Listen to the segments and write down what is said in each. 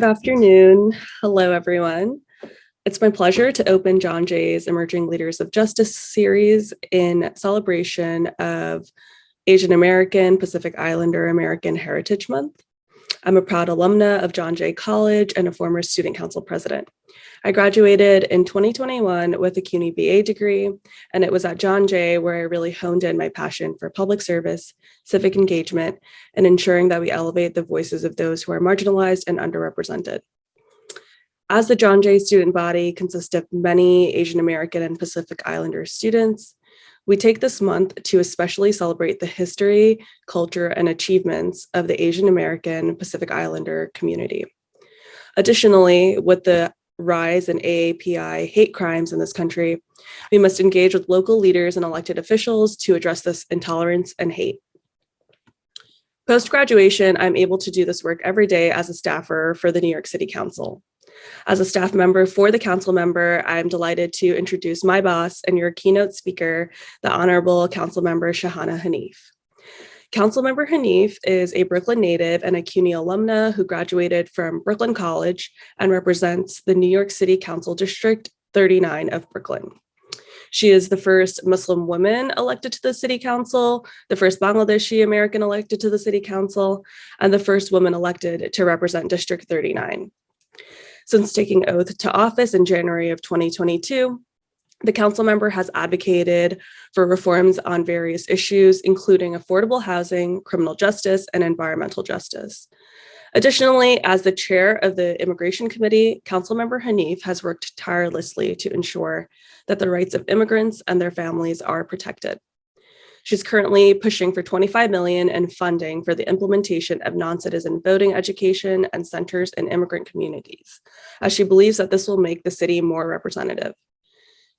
Good afternoon. Hello, everyone. It's my pleasure to open John Jay's Emerging Leaders of Justice series in celebration of Asian American, Pacific Islander American Heritage Month. I'm a proud alumna of John Jay College and a former student council president. I graduated in 2021 with a CUNY BA degree, and it was at John Jay where I really honed in my passion for public service, civic engagement, and ensuring that we elevate the voices of those who are marginalized and underrepresented. As the John Jay student body consists of many Asian American and Pacific Islander students, we take this month to especially celebrate the history, culture, and achievements of the Asian American Pacific Islander community. Additionally, with the rise in AAPI hate crimes in this country, we must engage with local leaders and elected officials to address this intolerance and hate. Post-graduation, I'm able to do this work every day as a staffer for the New York City Council. As a staff member for the council member, I'm delighted to introduce my boss and your keynote speaker, the Honorable Council Member Shahana Hanif. Councilmember Hanif is a Brooklyn native and a CUNY alumna who graduated from Brooklyn College and represents the New York City Council District 39 of Brooklyn. She is the first Muslim woman elected to the city council, the first Bangladeshi American elected to the city council, and the first woman elected to represent District 39. Since taking oath to office in January of 2022, the council member has advocated for reforms on various issues, including affordable housing, criminal justice, and environmental justice. Additionally, as the chair of the Immigration Committee, Councilmember Hanif has worked tirelessly to ensure that the rights of immigrants and their families are protected. She's currently pushing for $25 million in funding for the implementation of non-citizen voting education and centers in immigrant communities, as she believes that this will make the city more representative.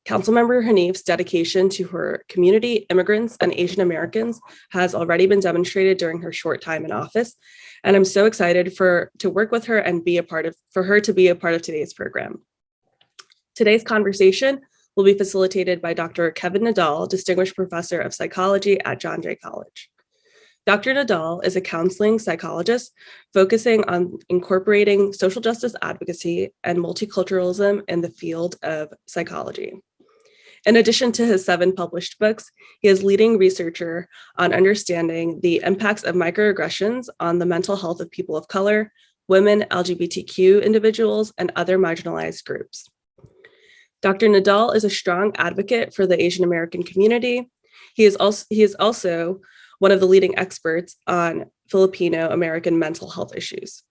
Councilmember Hanif's dedication to her community, immigrants, and Asian Americans has already been demonstrated during her short time in office, and I'm so excited to work with her and for her to be a part of today's program. Today's conversation will be facilitated by Dr. Kevin Nadal, Distinguished Professor of Psychology at John Jay College. Dr. Nadal is a counseling psychologist focusing on incorporating social justice advocacy and multiculturalism in the field of psychology. In addition to his 7 published books, he is leading researcher on understanding the impacts of microaggressions on the mental health of people of color, women, LGBTQ individuals, and other marginalized groups. Dr. Nadal is a strong advocate for the Asian American community. He is also one of the leading experts on Filipino American mental health issues.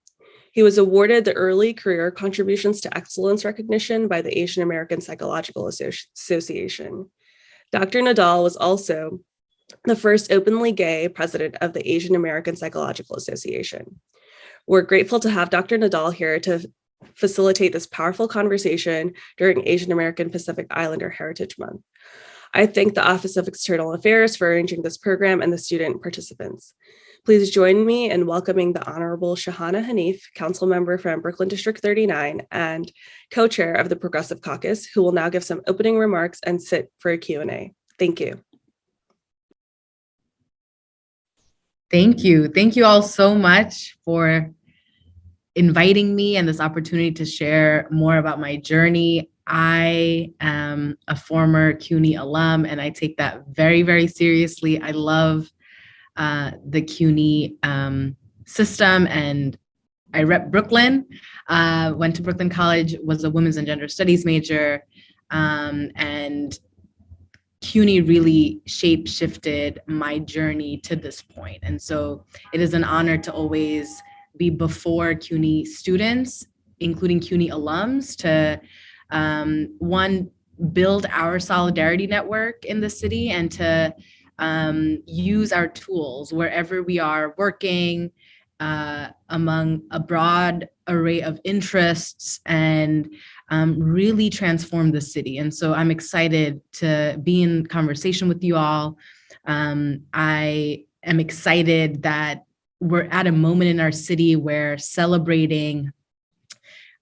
He was awarded the Early Career Contributions to Excellence recognition by the Asian American Psychological Association. Dr. Nadal was also the first openly gay president of the Asian American Psychological Association. We're grateful to have Dr. Nadal here to facilitate this powerful conversation during Asian American Pacific Islander Heritage Month. I thank the Office of External Affairs for arranging this program and the student participants. Please join me in welcoming the Honorable Shahana Hanif, council member from Brooklyn District 39 and co-chair of the Progressive Caucus, who will now give some opening remarks and sit for a Q&A. Thank you. Thank you. Thank you all so much for inviting me and this opportunity to share more about my journey. I am a former CUNY alum, and I take that very, very seriously. I love the CUNY system, and I rep Brooklyn, went to Brooklyn College, was a women's and gender studies major, and CUNY really shape-shifted my journey to this point. And so it is an honor to always be before CUNY students, including CUNY alums, to one, build our solidarity network in the city and to use our tools wherever we are working among a broad array of interests and really transform the city. And so I'm excited to be in conversation with you all. I am excited that we're at a moment in our city where celebrating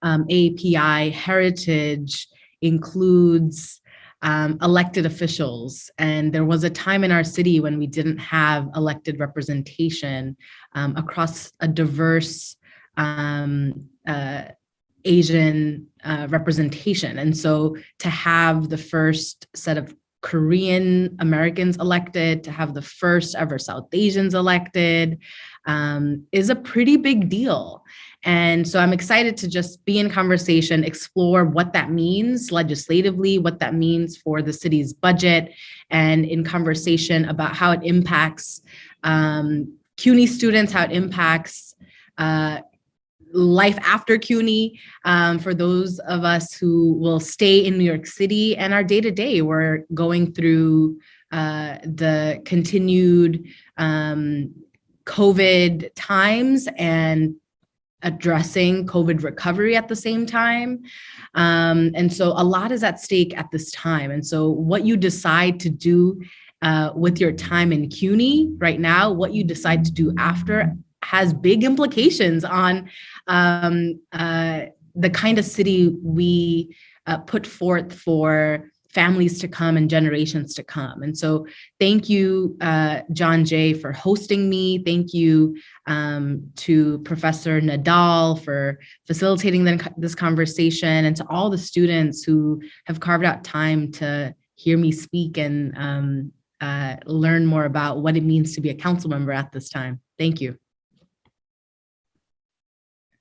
API heritage includes elected officials. And there was a time in our city when we didn't have elected representation across a diverse Asian representation. And so to have the first set of Korean Americans elected, to have the first ever South Asians elected, is a pretty big deal. And so I'm excited to just be in conversation, explore what that means legislatively, what that means for the city's budget, and in conversation about how it impacts CUNY students, how it impacts life after CUNY, for those of us who will stay in New York City and our day-to-day. We're going through the continued COVID times and addressing COVID recovery at the same time. And so a lot is at stake at this time. And so what you decide to do with your time in CUNY right now, what you decide to do after, has big implications on the kind of city we put forth for families to come and generations to come. And so thank you, John Jay, for hosting me. Thank you to Professor Nadal for facilitating this conversation, and to all the students who have carved out time to hear me speak and learn more about what it means to be a council member at this time. Thank you.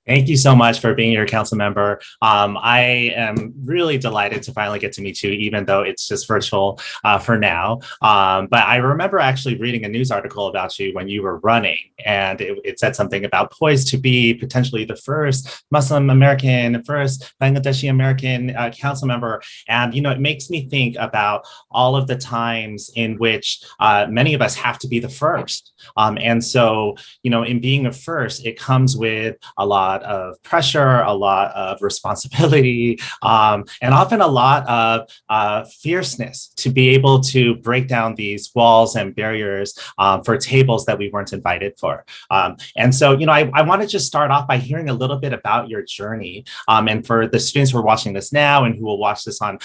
Thank you so much for being your council member. I am really delighted to finally get to meet you, even though it's just virtual for now. But I remember actually reading a news article about you when you were running, and it said something about poised to be potentially the first Muslim American, first Bangladeshi American council member. And, you know, it makes me think about all of the times in which many of us have to be the first. And so, you know, in being a first, it comes with a lot of pressure, a lot of responsibility, and often a lot of fierceness to be able to break down these walls and barriers for tables that we weren't invited for. And so, you know, I want to just start off by hearing a little bit about your journey. And for the students who are watching this now and who will watch this on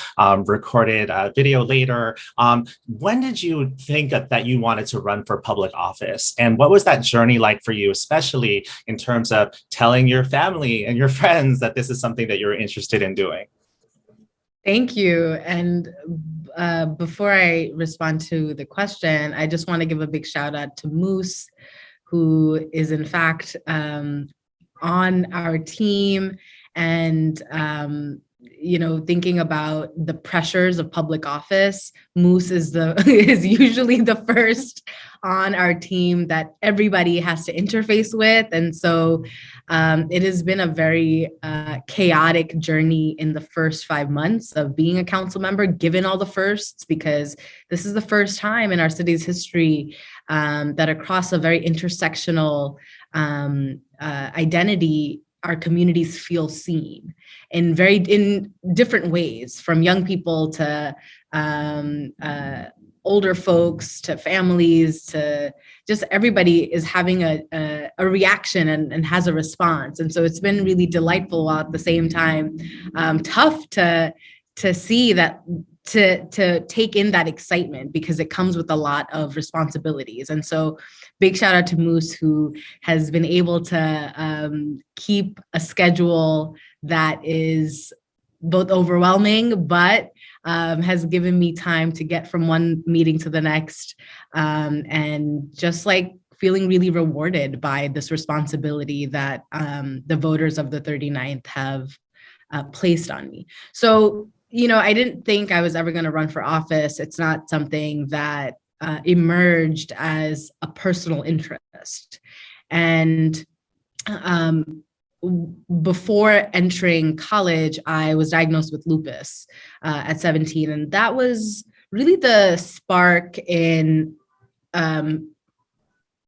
recorded video later, when did you think that you wanted to run for public office? And what was that journey like for you, especially in terms of telling your family and your friends that this is something that you're interested in doing? Thank you. And before I respond to the question, I just want to give a big shout out to Moose, who is in fact on our team, and you know, thinking about the pressures of public office, Moose is is usually the first on our team that everybody has to interface with. And so it has been a very chaotic journey in the first 5 months of being a council member, given all the firsts, because this is the first time in our city's history that across a very intersectional identity, our communities feel seen in different ways, from young people to older folks to families, to just everybody is having a reaction and has a response. And so it's been really delightful, while at the same time tough to see that, to take in that excitement, because it comes with a lot of responsibilities. And so big shout out to Moose, who has been able to keep a schedule that is both overwhelming, but has given me time to get from one meeting to the next, and just like feeling really rewarded by this responsibility that the voters of the 39th have placed on me. So, you know, I didn't think I was ever going to run for office. It's not something that emerged as a personal interest. And before entering college, I was diagnosed with lupus at 17. And that was really the spark in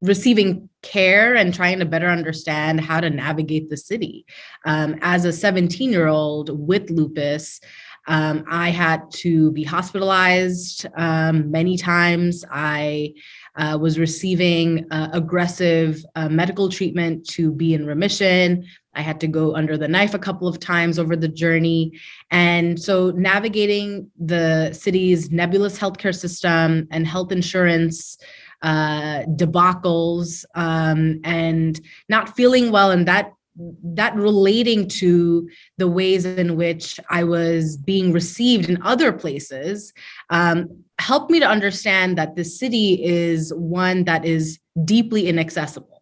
receiving care and trying to better understand how to navigate the city. As a 17-year-old with lupus, I had to be hospitalized many times. I was receiving aggressive medical treatment to be in remission. I had to go under the knife a couple of times over the journey. And so navigating the city's nebulous healthcare system and health insurance debacles, and not feeling well in that that relating to the ways in which I was being received in other places helped me to understand that the city is one that is deeply inaccessible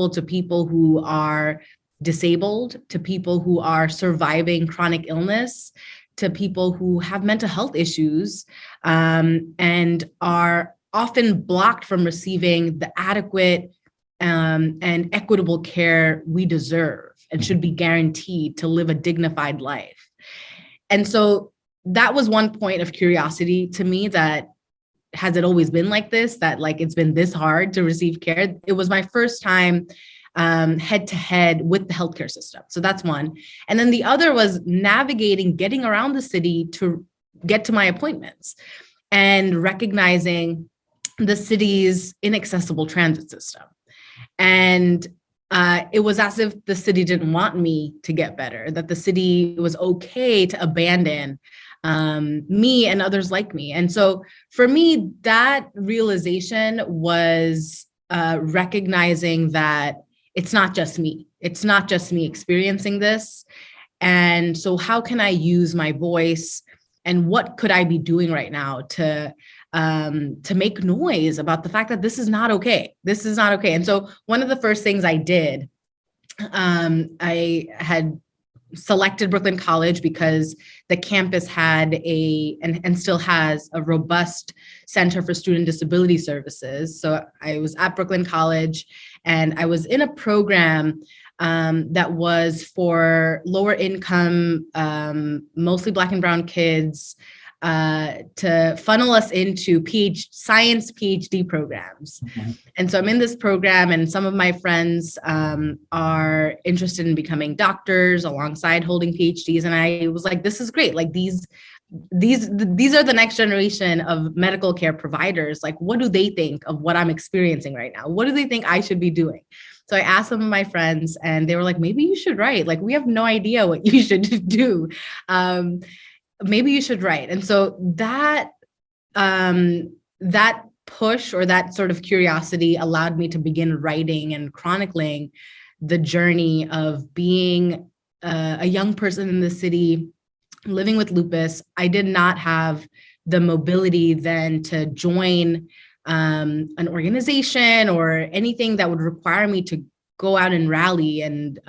to people who are disabled, to people who are surviving chronic illness, to people who have mental health issues, and are often blocked from receiving the adequate and equitable care we deserve and should be guaranteed to live a dignified life. And so that was one point of curiosity to me, that has it always been like this, that like it's been this hard to receive care? It was my first time head to head with the healthcare system. So that's one. And then the other was navigating, getting around the city to get to my appointments and recognizing the city's inaccessible transit system. And it was as if the city didn't want me to get better, that the city was okay to abandon me and others like me. And so for me, that realization was recognizing that it's not just me. It's not just me experiencing this. And so how can I use my voice, and what could I be doing right now to make noise about the fact that this is not okay. This is not okay. And so one of the first things I did, I had selected Brooklyn College because the campus had and still has a robust Center for Student Disability Services. So I was at Brooklyn College, and I was in a program that was for lower income, mostly Black and brown kids, to funnel us into science PhD programs. Mm-hmm. And so I'm in this program, and some of my friends are interested in becoming doctors alongside holding PhDs. And I was like, this is great. Like these are the next generation of medical care providers. Like, what do they think of what I'm experiencing right now? What do they think I should be doing? So I asked some of my friends, and they were like, maybe you should write. Like, we have no idea what you should do. Maybe you should write. And so that push, or that sort of curiosity, allowed me to begin writing and chronicling the journey of being a young person in the city living with lupus. I did not have the mobility then to join an organization or anything that would require me to go out and rally and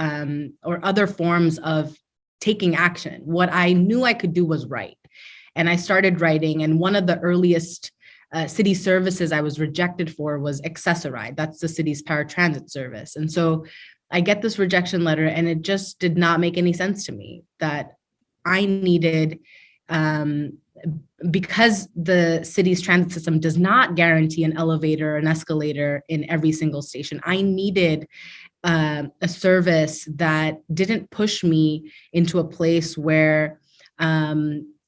or other forms of taking action. What I knew I could do was write. And I started writing. And one of the earliest city services I was rejected for was Access-a-Ride. That's the city's paratransit service. And so I get this rejection letter, and it just did not make any sense to me that I needed, because the city's transit system does not guarantee an elevator or an escalator in every single station, I needed a service that didn't push me into a place where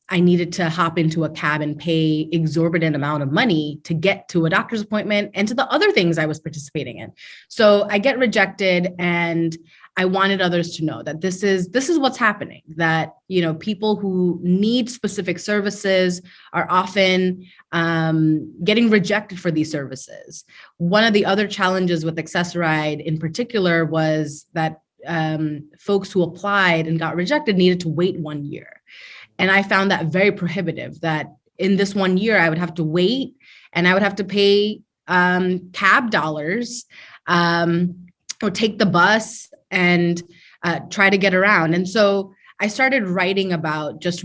I needed to hop into a cab and pay exorbitant amount of money to get to a doctor's appointment and to the other things I was participating in. So I get rejected, and I wanted others to know that this is what's happening, that, you know, people who need specific services are often getting rejected for these services. One of the other challenges with Access-a-Ride in particular was that folks who applied and got rejected needed to wait 1 year. And I found that very prohibitive, that in this 1 year, I would have to wait, and I would have to pay cab dollars or take the bus and try to get around. And so I started writing about just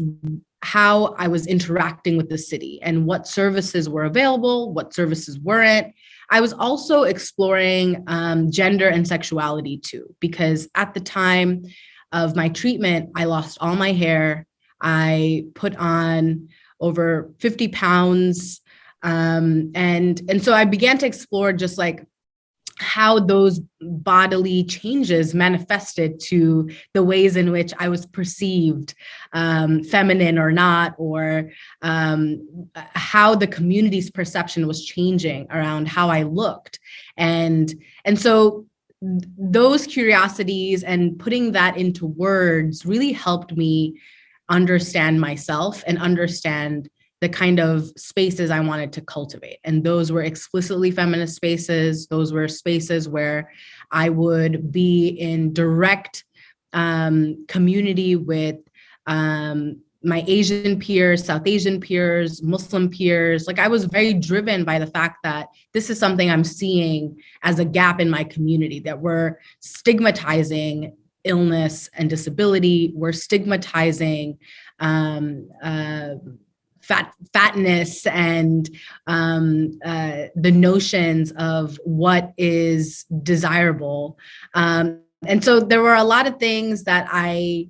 how I was interacting with the city and what services were available, what services weren't. I was also exploring gender and sexuality too, because at the time of my treatment, I lost all my hair. I put on over 50 pounds. And so I began to explore just like how those bodily changes manifested to the ways in which I was perceived, feminine or not, or how the community's perception was changing around how I looked. And so those curiosities and putting that into words really helped me understand myself and understand the kind of spaces I wanted to cultivate. And those were explicitly feminist spaces. Those were spaces where I would be in direct community with my Asian peers, South Asian peers, Muslim peers. Like, I was very driven by the fact that this is something I'm seeing as a gap in my community, that we're stigmatizing illness and disability. We're stigmatizing fatness and the notions of what is desirable. And so there were a lot of things that I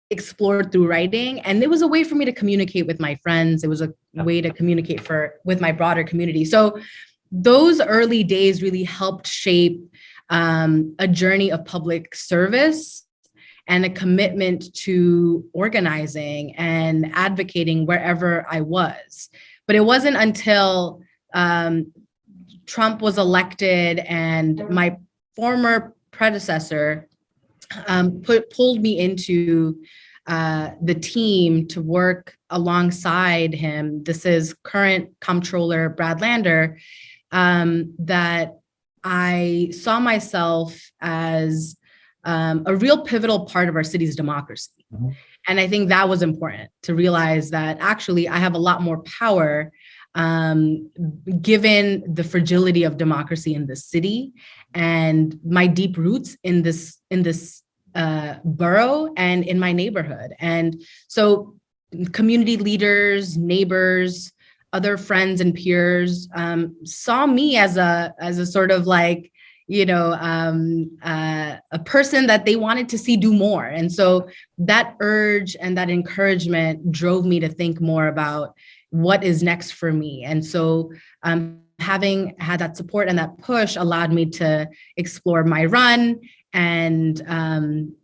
explored through writing, and it was a way for me to communicate with my friends. It was a way to communicate with my broader community. So those early days really helped shape a journey of public service and a commitment to organizing and advocating wherever I was. But it wasn't until Trump was elected and my former predecessor pulled me into the team to work alongside him. This is current comptroller Brad Lander, that I saw myself as a real pivotal part of our city's democracy. Mm-hmm. And I think that was important to realize that actually I have a lot more power given the fragility of democracy in this city and my deep roots in this borough and in my neighborhood. And so community leaders, neighbors, other friends and peers saw me as a sort of like, a person that they wanted to see do more. And so that urge and that encouragement drove me to think more about what is next for me. And so having had that support and that push allowed me to explore my run. And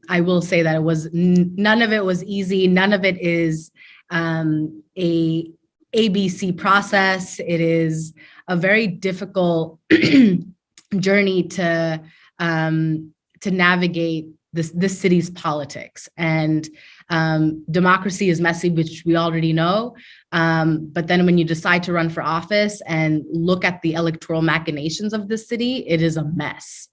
I will say that it was none of it was easy. None of it is a ABC process. It is a very difficult journey to navigate this city's politics. And democracy is messy, which we already know. But then when you decide to run for office and look at the electoral machinations of the city, it is a mess.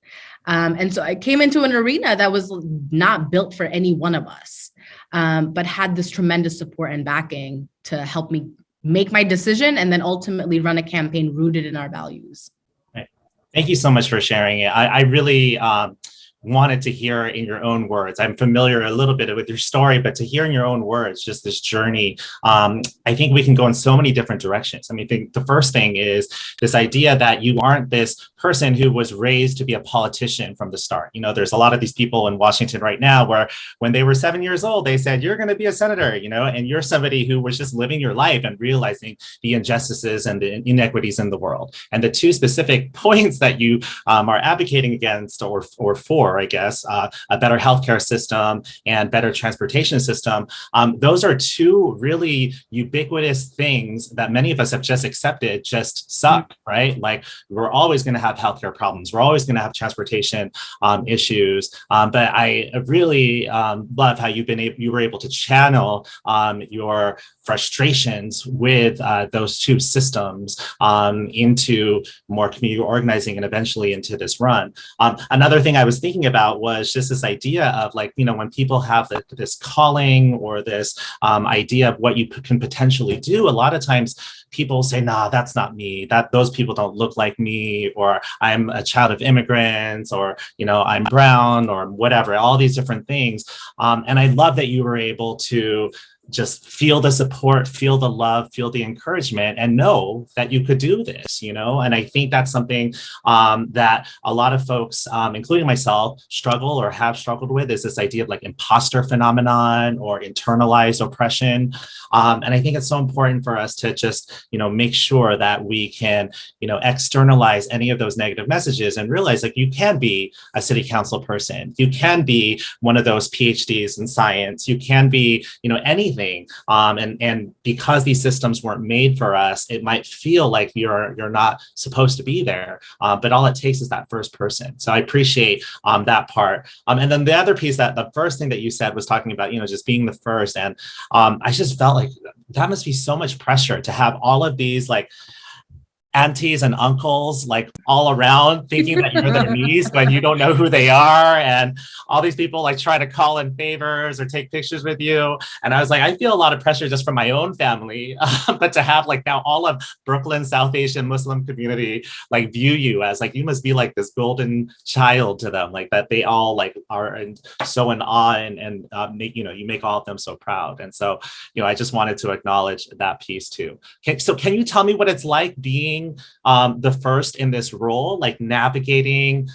And so I came into an arena that was not built for any one of us, but had this tremendous support and backing to help me make my decision and then ultimately run a campaign rooted in our values. Right. Thank you so much for sharing it. I really wanted to hear in your own words. I'm familiar a little bit with your story, but to hear in your own words, just this journey, I think we can go in so many different directions. I mean, I think the first thing is this idea that you aren't this person who was raised to be a politician from the start. There's a lot of these people in Washington right now where when they were 7 years old, they said, you're going to be a senator, and you're somebody who was just living your life and realizing the injustices and the inequities in the world. And the two specific points that you are advocating against or for, I guess, a better healthcare system and better transportation system. Those are two really ubiquitous things that many of us have just accepted just suck, right? Like, we're always going to have healthcare problems. We're always going to have transportation issues. But I really love how you were able to channel your frustrations with those two systems into more community organizing and eventually into this run. Another thing I was thinking about was just this idea of when people have this calling or this idea of what you can potentially do, a lot of times people say, nah, that's not me, that those people don't look like me, or I'm a child of immigrants, or, I'm brown, or whatever, all these different things. And I love that you were able to just feel the support, feel the love, feel the encouragement, and know that you could do this, And I think that's something that a lot of folks, including myself, struggle or have struggled with, is this idea of imposter phenomenon or internalized oppression. And I think it's so important for us to just, make sure that we can, externalize any of those negative messages and realize you can be a city council person. You can be one of those PhDs in science. You can be, anything anything. And because these systems weren't made for us, it might feel like you're not supposed to be there. But all it takes is that first person. So I appreciate that part. And then the other piece, that the first thing that you said was talking about, just being the first. And I just felt like that must be so much pressure to have all of these like aunties and uncles like all around thinking that you're their niece when you don't know who they are, and all these people like try to call in favors or take pictures with you. And I was like, I feel a lot of pressure just from my own family, but to have like now all of Brooklyn South Asian Muslim community like view you as like you must be like this golden child to them, like that they all like are so in awe and make you make all of them so proud. And so I just wanted to acknowledge that piece too. So can you tell me what it's like being the first in this role, like navigating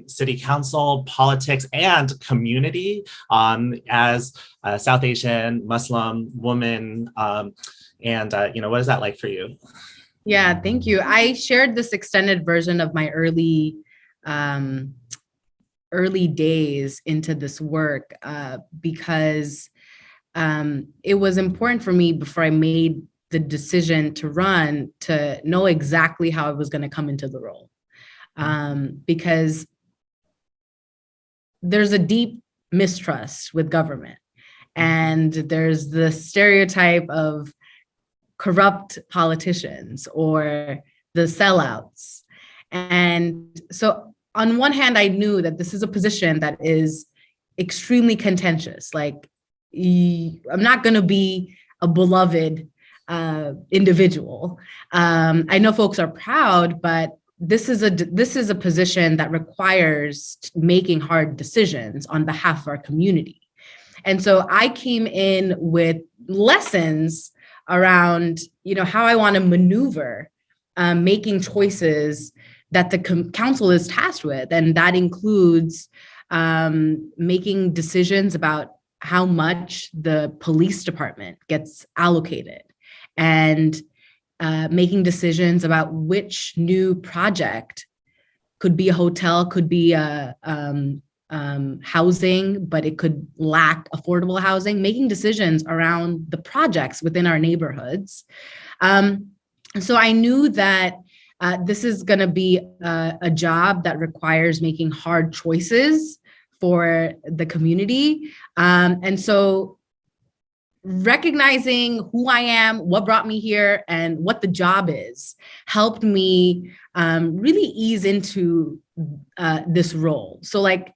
city council, politics, and community as a South Asian Muslim woman? And what is that like for you? Yeah, thank you. I shared this extended version of my early days into this work because it was important for me before I made the decision to run to know exactly how I was going to come into the role. Because there's a deep mistrust with government, and there's the stereotype of corrupt politicians or the sellouts. And so on one hand, I knew that this is a position that is extremely contentious. Like, I'm not going to be a beloved individual. I know folks are proud, but this is a position that requires making hard decisions on behalf of our community. And so I came in with lessons around, how I want to maneuver, making choices that the council is tasked with. And that includes making decisions about how much the police department gets allocated, and making decisions about which new project, could be a hotel, could be a housing, but it could lack affordable housing, making decisions around the projects within our neighborhoods. So I knew that this is going to be a job that requires making hard choices for the community. And so recognizing who I am, what brought me here, and what the job is helped me really ease into this role. So like,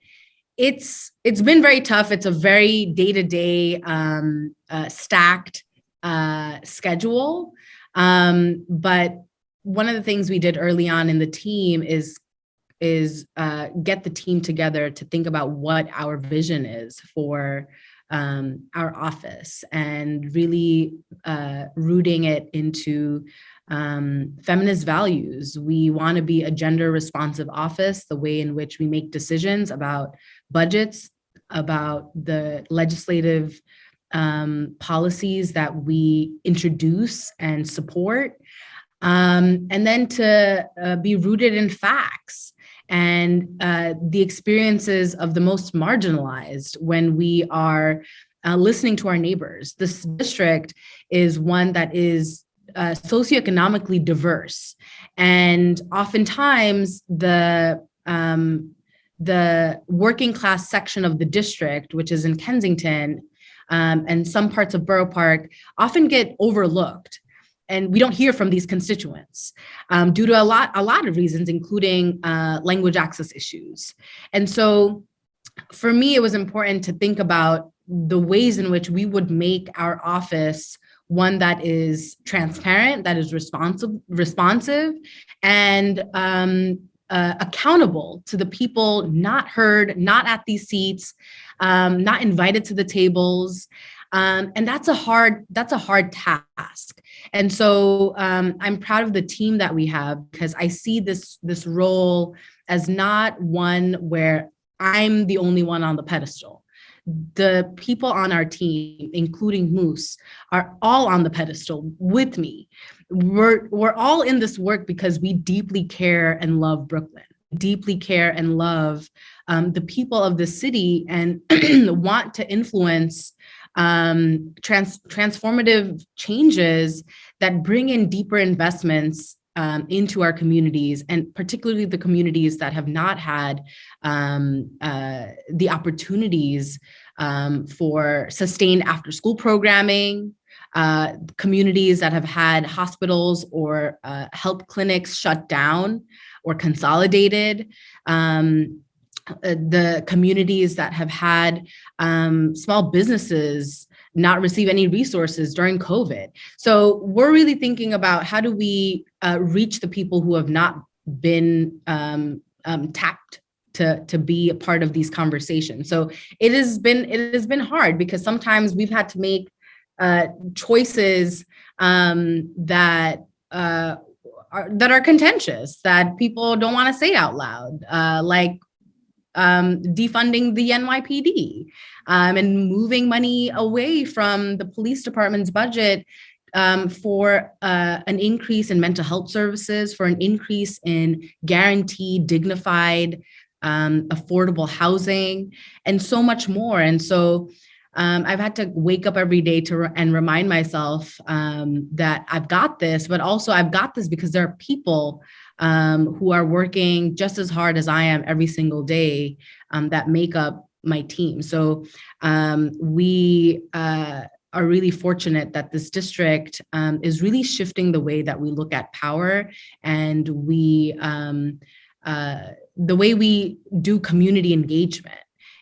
it's been very tough. It's a very day-to-day stacked schedule. But one of the things we did early on in the team is get the team together to think about what our vision is for our office, and really rooting it into feminist values. We want to be a gender responsive office. The way in which we make decisions about budgets, about the legislative policies that we introduce and support, and then to be rooted in facts and the experiences of the most marginalized when we are listening to our neighbors. This district is one that is socioeconomically diverse, and oftentimes the working class section of the district, which is in Kensington and some parts of Borough Park, often get overlooked. And we don't hear from these constituents due to a lot of reasons, including language access issues. And so for me, it was important to think about the ways in which we would make our office one that is transparent, that is responsive, and accountable to the people not heard, not at these seats, not invited to the tables. And that's a hard task. And so I'm proud of the team that we have, because I see this role as not one where I'm the only one on the pedestal. The people on our team, including Moose, are all on the pedestal with me. We're all in this work because we deeply care and love Brooklyn, deeply care and love the people of the city, and want to influence transformative changes that bring in deeper investments into our communities, and particularly the communities that have not had the opportunities for sustained after-school programming, communities that have had hospitals or health clinics shut down or consolidated, the communities that have had small businesses not receive any resources during COVID. So we're really thinking about how do we reach the people who have not been tapped to be a part of these conversations. So it has been hard because sometimes we've had to make choices that are contentious, that people don't want to say out loud, like defunding the NYPD and moving money away from the police department's budget for an increase in mental health services, for an increase in guaranteed, dignified, affordable housing, and so much more. And so I've had to wake up every day and remind myself that I've got this, but also I've got this because there are people who are working just as hard as I am every single day that make up my team. So we are really fortunate that this district is really shifting the way that we look at power, and the way we do community engagement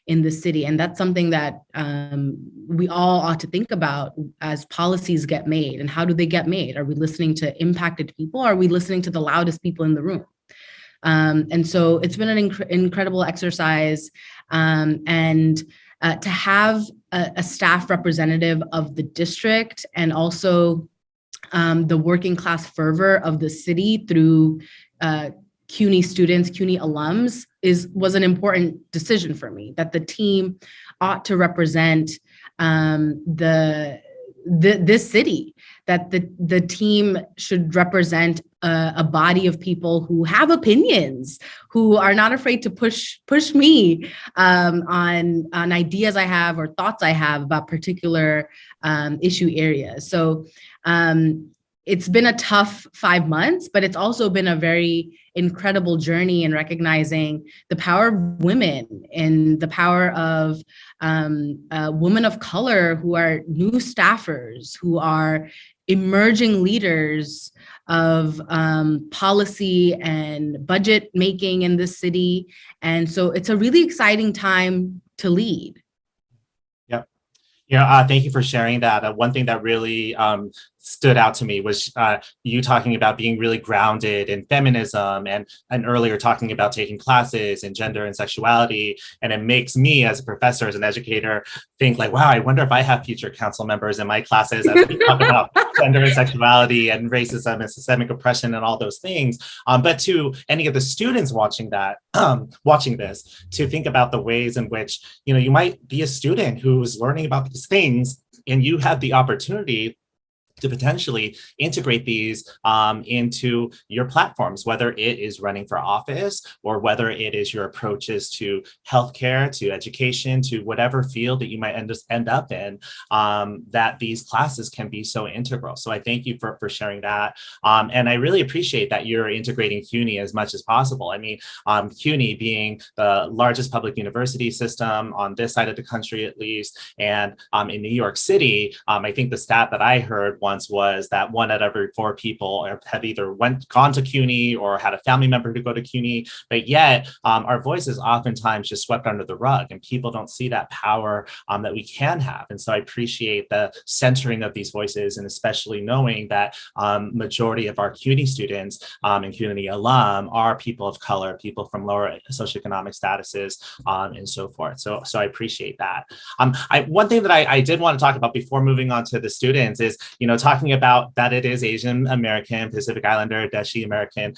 in the city. And that's something that we all ought to think about as policies get made. And how do they get made? Are we listening to impacted people? Are we listening to the loudest people in the room? And so it's been an incredible exercise. And to have a staff representative of the district, and also the working class fervor of the city through CUNY students, CUNY alums, was an important decision for me, that the team ought to represent this city, that the team should represent a body of people who have opinions, who are not afraid to push me on ideas I have or thoughts I have about particular issue areas. So it's been a tough 5 months, but it's also been a very incredible journey in recognizing the power of women and the power of women of color who are new staffers, who are emerging leaders of policy and budget making in this city. And so it's a really exciting time to lead. Yep. Thank you for sharing that. One thing that really stood out to me was you talking about being really grounded in feminism, and earlier talking about taking classes in gender and sexuality. And it makes me, as a professor, as an educator, think like, wow, I wonder if I have future council members in my classes as we talk about gender and sexuality and racism and systemic oppression and all those things. But to any of the students watching this, to think about the ways in which, you might be a student who's learning about these things, and you have the opportunity to potentially integrate these into your platforms, whether it is running for office or whether it is your approaches to healthcare, to education, to whatever field that you might end up in, that these classes can be so integral. So I thank you for sharing that. And I really appreciate that you're integrating CUNY as much as possible. I mean, CUNY being the largest public university system on this side of the country, at least, and in New York City, I think the stat that I heard once was that 1 out of every 4 people have either gone to CUNY or had a family member to go to CUNY, but yet our voice is oftentimes just swept under the rug, and people don't see that power that we can have. And so I appreciate the centering of these voices, and especially knowing that majority of our CUNY students and CUNY alum are people of color, people from lower socioeconomic statuses, and so forth. So I appreciate that. One thing that I did want to talk about before moving on to the students is, talking about that it is Asian American, Pacific Islander, Deshi American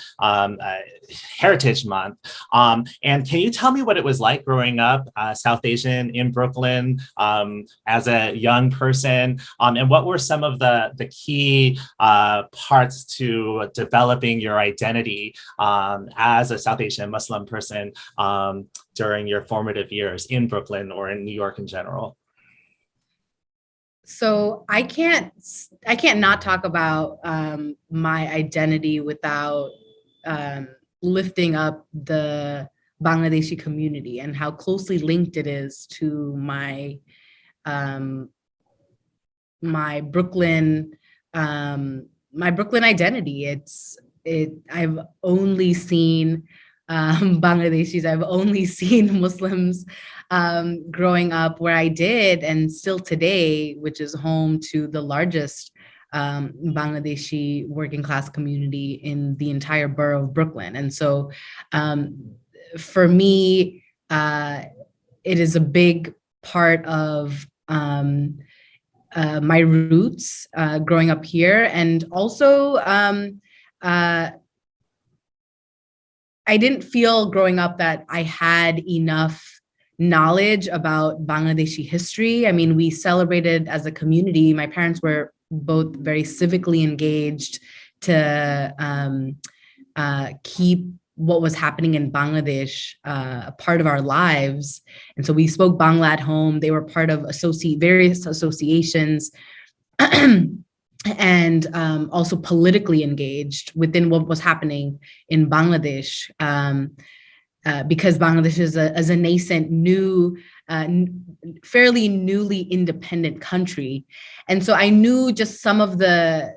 Heritage Month. And can you tell me what it was like growing up South Asian in Brooklyn as a young person? And what were some of the key parts to developing your identity as a South Asian Muslim person during your formative years in Brooklyn or in New York in general? So I can't not talk about my identity without lifting up the Bangladeshi community and how closely linked it is to um, my Brooklyn my Brooklyn identity. I've only seen Bangladeshis. I've only seen Muslims growing up where I did, and still today, which is home to the largest Bangladeshi working class community in the entire borough of Brooklyn. And so for me, it is a big part of my roots growing up here. And also, I didn't feel growing up that I had enough knowledge about Bangladeshi history. I mean, we celebrated as a community. My parents were both very civically engaged to keep what was happening in Bangladesh a part of our lives. And so we spoke Bangla at home. They were part of various associations. And also politically engaged within what was happening in Bangladesh, because Bangladesh is a nascent, new, fairly newly independent country, and so I knew just some of the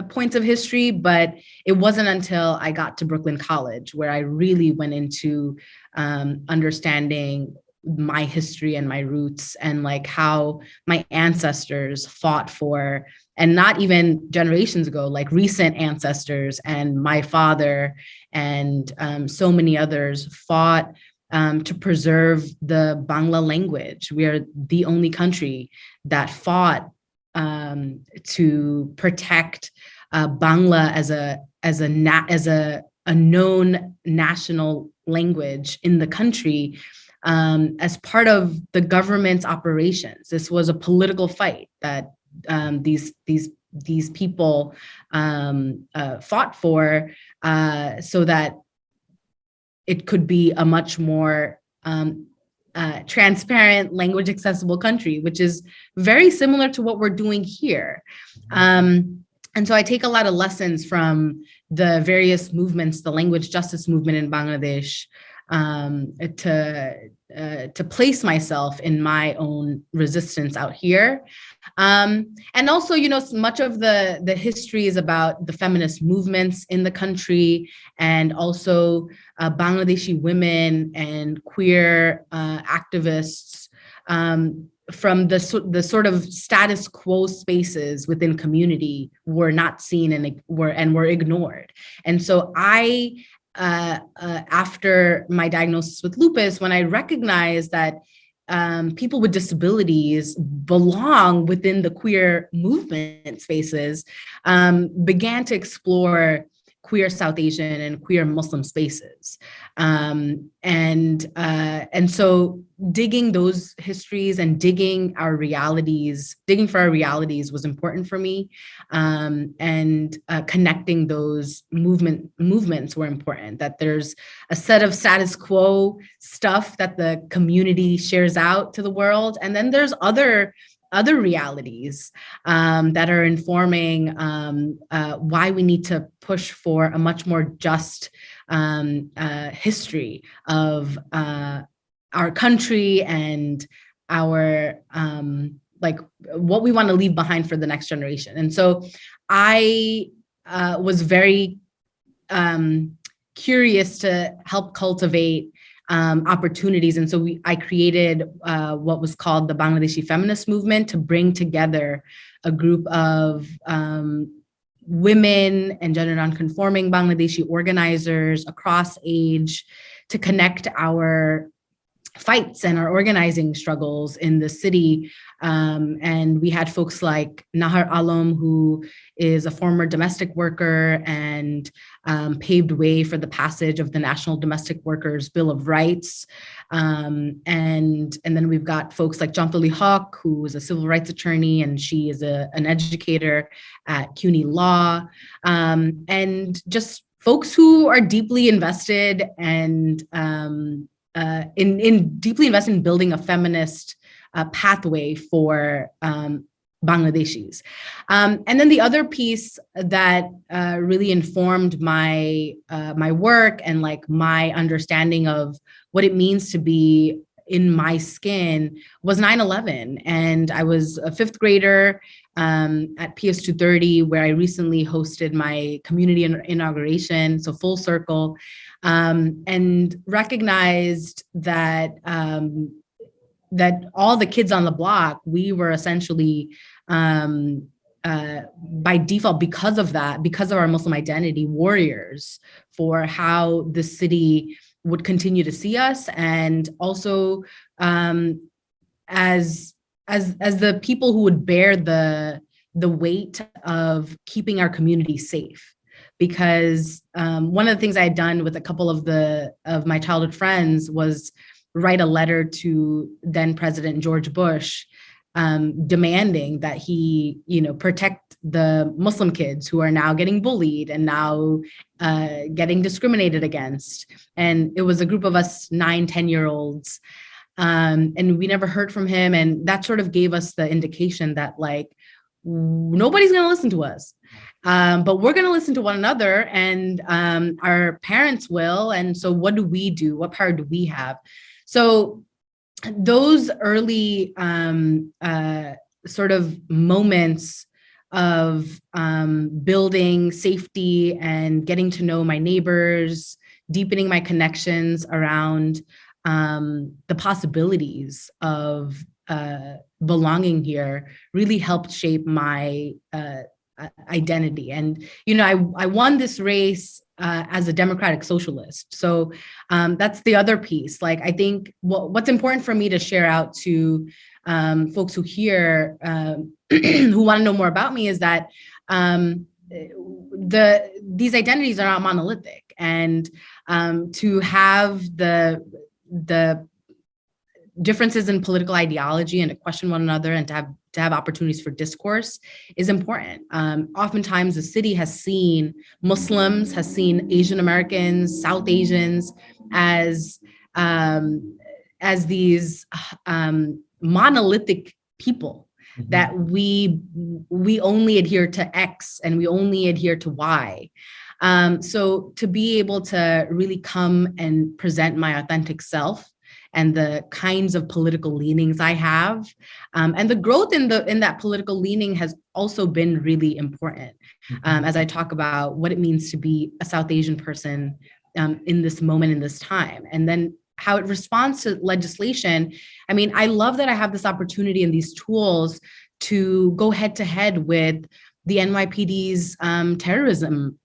points of history, but it wasn't until I got to Brooklyn College where I really went into understanding my history and my roots, and like how my ancestors fought for, and not even generations ago, like recent ancestors and my father and so many others fought to preserve the Bangla language. We are the only country that fought to protect Bangla as a known national language in the country, as part of the government's operations. This was a political fight that these people fought for, so that it could be a much more transparent, language accessible country, which is very similar to what we're doing here. And so I take a lot of lessons from the various movements, the language justice movement in Bangladesh, to place myself in my own resistance out here. And also, much of the history is about the feminist movements in the country, and also Bangladeshi women and queer activists from the sort of status quo spaces within community were not seen and were ignored. And so after my diagnosis with lupus, when I recognized that people with disabilities belong within the queer movement spaces, began to explore queer South Asian and queer Muslim spaces. And so digging those histories and digging for our realities was important for me. And connecting those movements were important, that there's a set of status quo stuff that the community shares out to the world. And then there's other realities that are informing why we need to push for a much more just history of our country and our like what we want to leave behind for the next generation. And so I was very curious to help cultivate opportunities. And so I created what was called the Bangladeshi feminist movement, to bring together a group of women and gender nonconforming Bangladeshi organizers across age, to connect our fights and our organizing struggles in the city. And we had folks like Nahar Alam, who is a former domestic worker and paved way for the passage of the National Domestic Workers Bill of Rights. And then we've got folks like Jantali Haq, who is a civil rights attorney, and she is an educator at CUNY Law. And just folks who are deeply invested and deeply invested in building a feminist pathway for Bangladeshis. And then the other piece that really informed my my work and like my understanding of what it means to be in my skin was 9/11. And I was a fifth grader at PS 230, where I recently hosted my community inauguration, so full circle, and recognized that that all the kids on the block, we were essentially by default, because of that, because of our Muslim identity, warriors for how the city would continue to see us, and also as the people who would bear the weight of keeping our community safe. Because one of the things I had done with a couple of my childhood friends was write a letter to then President George Bush, demanding that he, protect the Muslim kids who are now getting bullied and now getting discriminated against. And it was a group of us 9-10-year-olds. And we never heard from him. And that sort of gave us the indication that like, nobody's going to listen to us. But we're going to listen to one another, and our parents will. And so what do we do? What power do we have? So those early sort of moments of building safety and getting to know my neighbors, deepening my connections around the possibilities of belonging here really helped shape my identity. And, I won this race as a democratic socialist. So that's the other piece. Like, I think what's important for me to share out to folks who hear, who want to know more about me, is that these identities are not monolithic, and to have the differences in political ideology and to question one another and to have opportunities for discourse is important. Oftentimes the city has seen Muslims, has seen Asian Americans, South Asians as these monolithic people, mm-hmm. that we only adhere to X and we only adhere to Y. So to be able to really come and present my authentic self and the kinds of political leanings I have, and the growth in that political leaning has also been really important, as I talk about what it means to be a South Asian person in this moment, in this time, and then how it responds to legislation. I mean, I love that I have this opportunity and these tools to go head to head with the NYPD's terrorism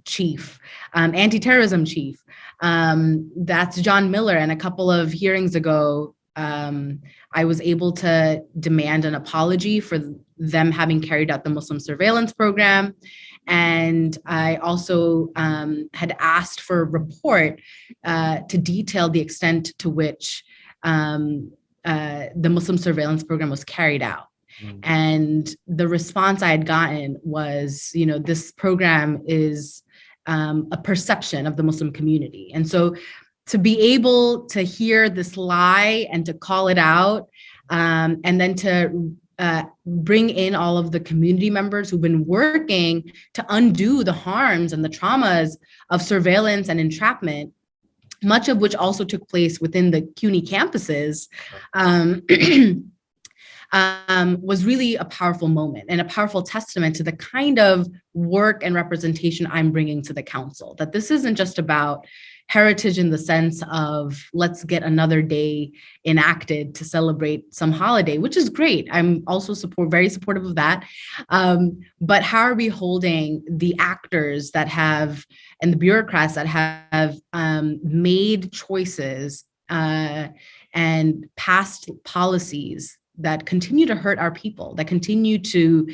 chief, anti-terrorism chief. That's John Miller. And a couple of hearings ago, I was able to demand an apology for them having carried out the Muslim surveillance program. And I also had asked for a report to detail the extent to which the Muslim surveillance program was carried out. And the response I had gotten was, this program is a perception of the Muslim community. And so to be able to hear this lie and to call it out, and then to bring in all of the community members who've been working to undo the harms and the traumas of surveillance and entrapment, much of which also took place within the CUNY campuses, was really a powerful moment and a powerful testament to the kind of work and representation I'm bringing to the council. That this isn't just about heritage in the sense of let's get another day enacted to celebrate some holiday, which is great. I'm also very supportive of that. But how are we holding the actors that have, and the bureaucrats that have made choices and passed policies that continue to hurt our people, that continue to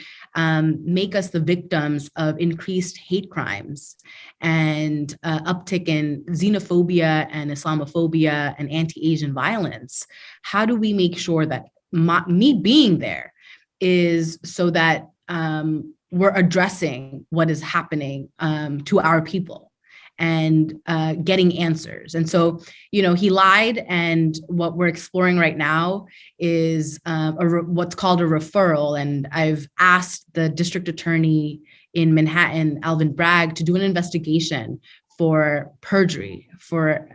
make us the victims of increased hate crimes and uptick in xenophobia and Islamophobia and anti-Asian violence? How do we make sure that me being there is so that we're addressing what is happening to our people? and getting answers. And so, he lied. And what we're exploring right now is what's called a referral. And I've asked the district attorney in Manhattan, Alvin Bragg, to do an investigation for perjury, for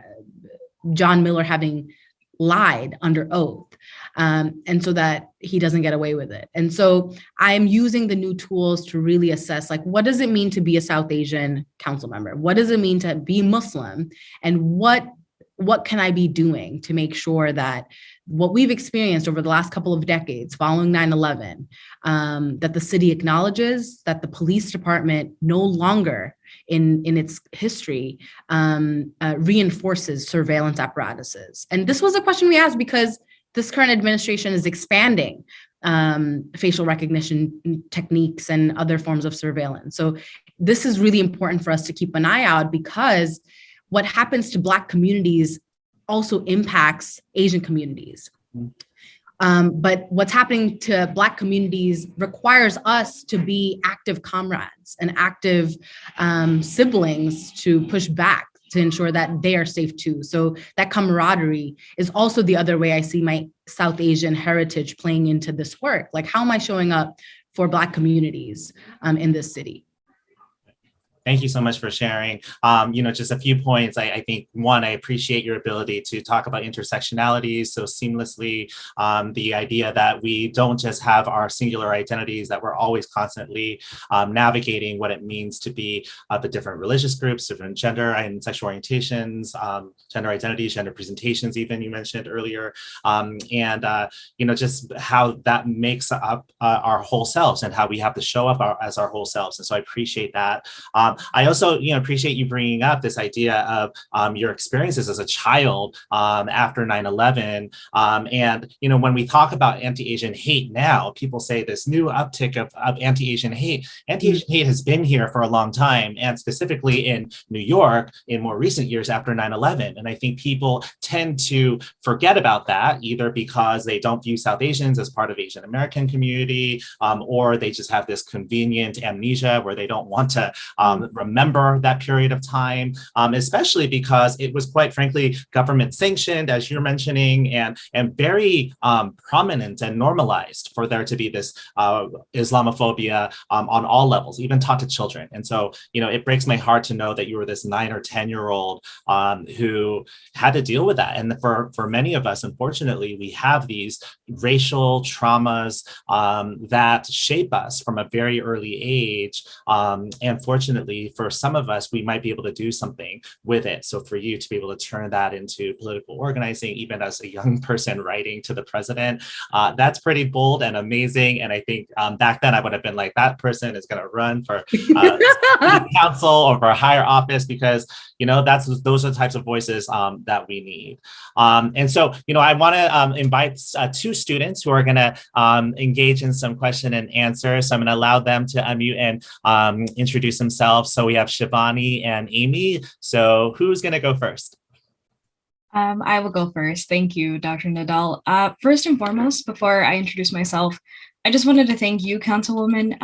John Miller having lied under oath, and so that he doesn't get away with it. And so I'm using the new tools to really assess, like, what does it mean to be a South Asian council member? What does it mean to be Muslim? And what can I be doing to make sure that what we've experienced over the last couple of decades following 9/11, that the city acknowledges that the police department no longer in its history reinforces surveillance apparatuses. And this was a question we asked because this current administration is expanding facial recognition techniques and other forms of surveillance. So this is really important for us to keep an eye out, because what happens to Black communities also impacts Asian communities. But what's happening to Black communities requires us to be active comrades and active siblings to push back, to ensure that they are safe too. So that camaraderie is also the other way I see my South Asian heritage playing into this work. Like, how am I showing up for Black communities in this city? Thank you so much for sharing. Just a few points. I think, one, I appreciate your ability to talk about intersectionality so seamlessly. The idea that we don't just have our singular identities, that we're always constantly navigating what it means to be the different religious groups, different gender and sexual orientations, gender identities, gender presentations, even you mentioned earlier, just how that makes up our whole selves and how we have to show up as our whole selves. And so I appreciate that. I also, appreciate you bringing up this idea of your experiences as a child after 9/11. When we talk about anti-Asian hate now, people say this new uptick of anti-Asian hate. Anti-Asian hate has been here for a long time, and specifically in New York in more recent years after 9/11. And I think people tend to forget about that, either because they don't view South Asians as part of Asian American community, or they just have this convenient amnesia where they don't want to remember that period of time, especially because it was, quite frankly, government sanctioned, as you're mentioning, and very prominent and normalized for there to be this Islamophobia on all levels, even taught to children. And so, it breaks my heart to know that you were this 9 or 10-year-old who had to deal with that. And for many of us, unfortunately, we have these racial traumas that shape us from a very early age. And fortunately, for some of us, we might be able to do something with it. So for you to be able to turn that into political organizing, even as a young person writing to the president, that's pretty bold and amazing. And I think back then I would have been like, that person is going to run for council or for a higher office, because, those are the types of voices that we need. And so, I want to invite 2 students who are going to engage in some question and answer. So I'm going to allow them to unmute and introduce themselves. So we have Shivani and Amy. So who's going to go first? I will go first. Thank you, Dr. Nadal. First and foremost, before I introduce myself, I just wanted to thank you, Councilwoman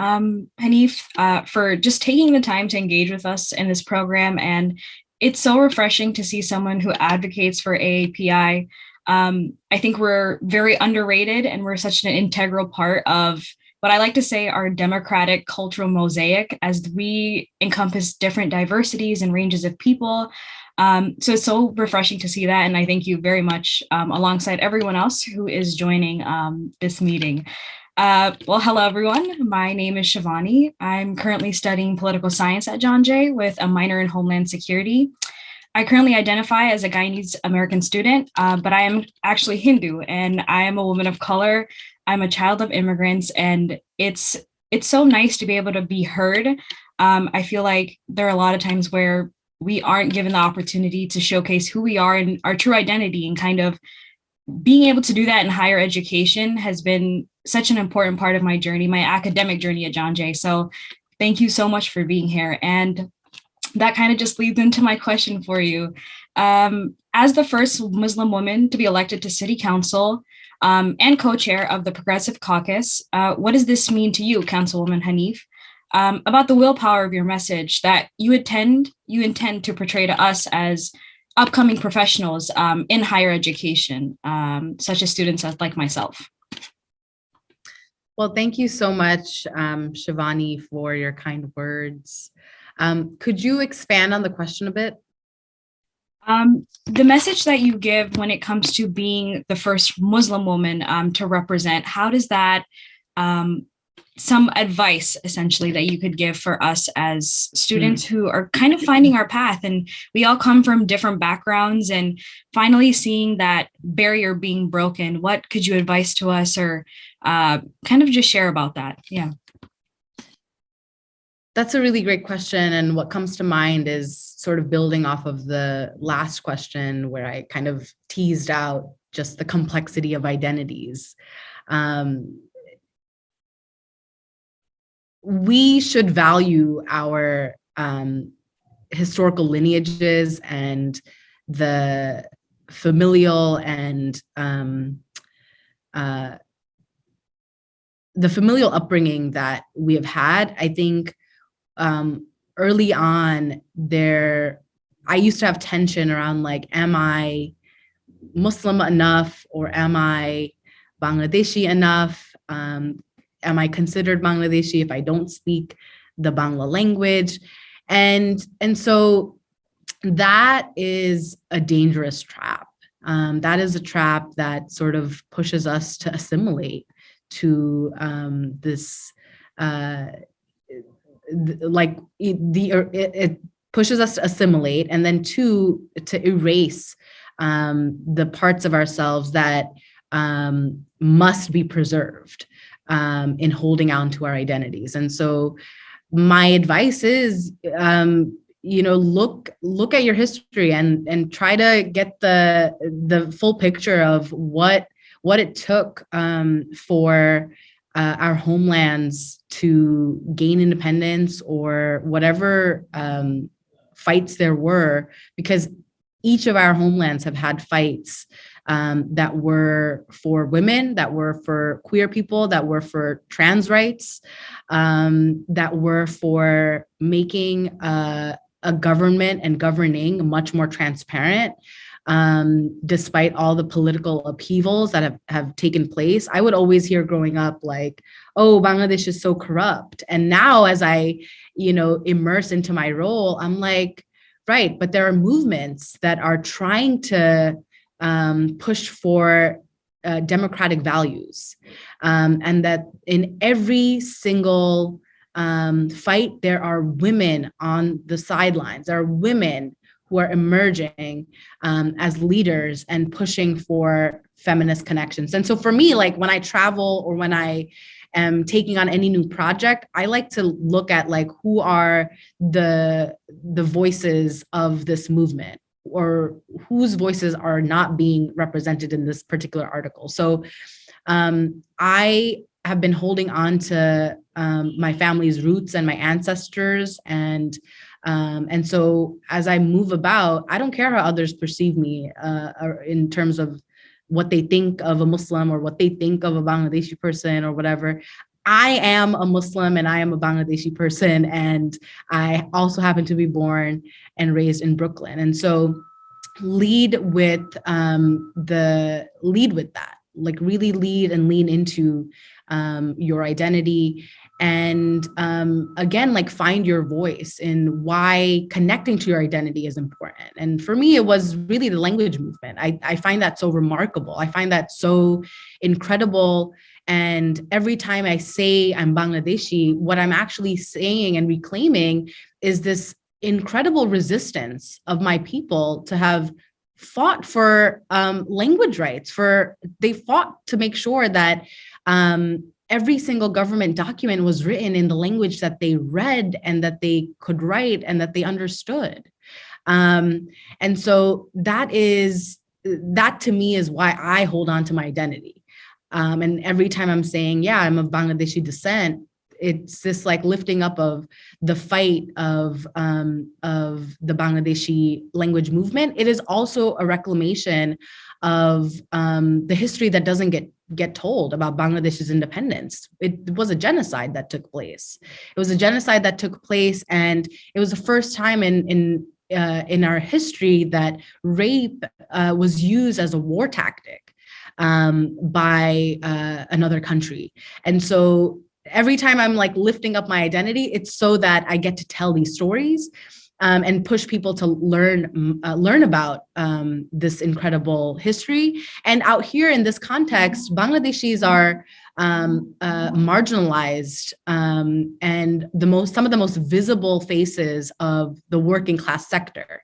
Hanif, for just taking the time to engage with us in this program. And it's so refreshing to see someone who advocates for AAPI. I think we're very underrated, and we're such an integral part of what I like to say our democratic cultural mosaic, as we encompass different diversities and ranges of people. So it's so refreshing to see that. And I thank you very much alongside everyone else who is joining this meeting. Well, hello, everyone. My name is Shivani. I'm currently studying political science at John Jay with a minor in Homeland Security. I currently identify as a Guyanese American student, but I am actually Hindu, and I am a woman of color. I'm a child of immigrants, and it's so nice to be able to be heard. I feel like there are a lot of times where we aren't given the opportunity to showcase who we are and our true identity, and kind of being able to do that in higher education has been such an important part of my journey, my academic journey at John Jay. So thank you so much for being here. And that kind of just leads into my question for you. As the first Muslim woman to be elected to city council and co-chair of the Progressive Caucus, what does this mean to you, Councilwoman Hanif? about the willpower of your message that you intend to portray to us as upcoming professionals in higher education, such as students like myself. Well, thank you so much, Shivani, for your kind words. Could you expand on the question a bit? The message that you give when it comes to being the first Muslim woman to represent, how does that, some advice essentially that you could give for us as students who are kind of finding our path, and we all come from different backgrounds, and finally seeing that barrier being broken, what could you advise to us, or kind of just share about that? Yeah. That's a really great question. And what comes to mind is sort of building off of the last question where I kind of teased out just the complexity of identities. We should value our historical lineages and the familial and the familial upbringing that we have had. I think early on I used to have tension around like, am I Muslim enough, or am I Bangladeshi enough? Am I considered Bangladeshi if I don't speak the Bangla language? And so that is a dangerous trap. That is a trap that sort of pushes us to assimilate to this it pushes us to assimilate, and then to erase the parts of ourselves that must be preserved in holding on to our identities. And so my advice is, look at your history and try to get the full picture of what it took for our homelands to gain independence, or whatever fights there were, because each of our homelands have had fights that were for women, that were for queer people, that were for trans rights, that were for making a government and governing much more transparent. Despite all the political upheavals that have taken place. I would always hear growing up like, oh, Bangladesh is so corrupt. And now as I, immerse into my role, I'm like, right, but there are movements that are trying to push for democratic values. And that in every single fight, there are women on the sidelines. There are women who are emerging as leaders and pushing for feminist connections. And so for me, like when I travel or when I am taking on any new project, I like to look at like who are the voices of this movement, or whose voices are not being represented in this particular article. So I have been holding on to my family's roots and my ancestors, and so as I move about, I don't care how others perceive me in terms of what they think of a Muslim or what they think of a Bangladeshi person or whatever. I am a Muslim and I am a Bangladeshi person, and I also happen to be born and raised in Brooklyn. And so lead with that, like really lead and lean into your identity. And again, like find your voice in why connecting to your identity is important. And for me, it was really the language movement. I find that so remarkable. I find that so incredible. And every time I say I'm Bangladeshi, what I'm actually saying and reclaiming is this incredible resistance of my people to have fought for language rights. They fought to make sure that every single government document was written in the language that they read and that they could write and that they understood. And so that to me is why I hold on to my identity. And every time I'm saying, yeah, I'm of Bangladeshi descent, it's this like lifting up of the fight of the Bangladeshi language movement. It is also a reclamation of the history that doesn't get get told about Bangladesh's independence. It was a genocide that took place. It was a genocide that took place, and it was the first time in our history that rape was used as a war tactic by another country. And so every time I'm like lifting up my identity, it's so that I get to tell these stories and push people to learn about this incredible history. And out here in this context, Bangladeshis are marginalized and some of the most visible faces of the working class sector.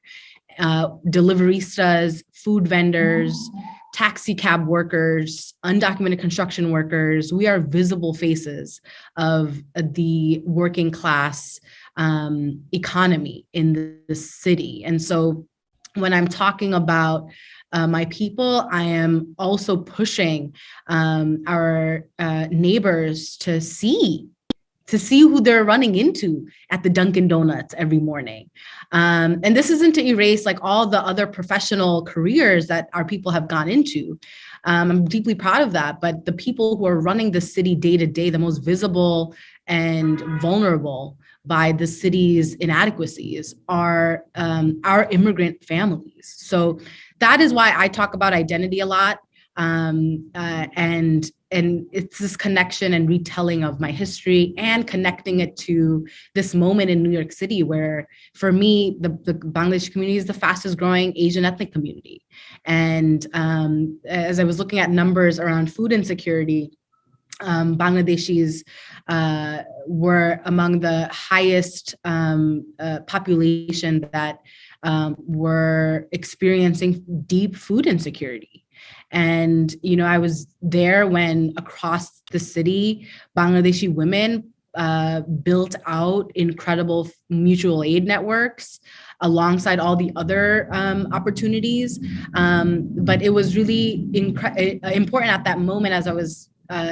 Deliveristas, food vendors, taxi cab workers, undocumented construction workers. We are visible faces of the working class economy in the city. And so when I'm talking about my people, I am also pushing our neighbors to see who they're running into at the Dunkin' Donuts every morning. And this isn't to erase like all the other professional careers that our people have gone into. I'm deeply proud of that, but the people who are running the city day to day, the most visible and vulnerable by the city's inadequacies are our immigrant families. So that is why I talk about identity a lot. And it's this connection and retelling of my history and connecting it to this moment in New York City where, for me, the Bangladeshi community is the fastest growing Asian ethnic community. And as I was looking at numbers around food insecurity, Bangladeshis were among the highest population that were experiencing deep food insecurity. And, I was there when across the city, Bangladeshi women built out incredible mutual aid networks alongside all the other opportunities. But it was really important at that moment as I was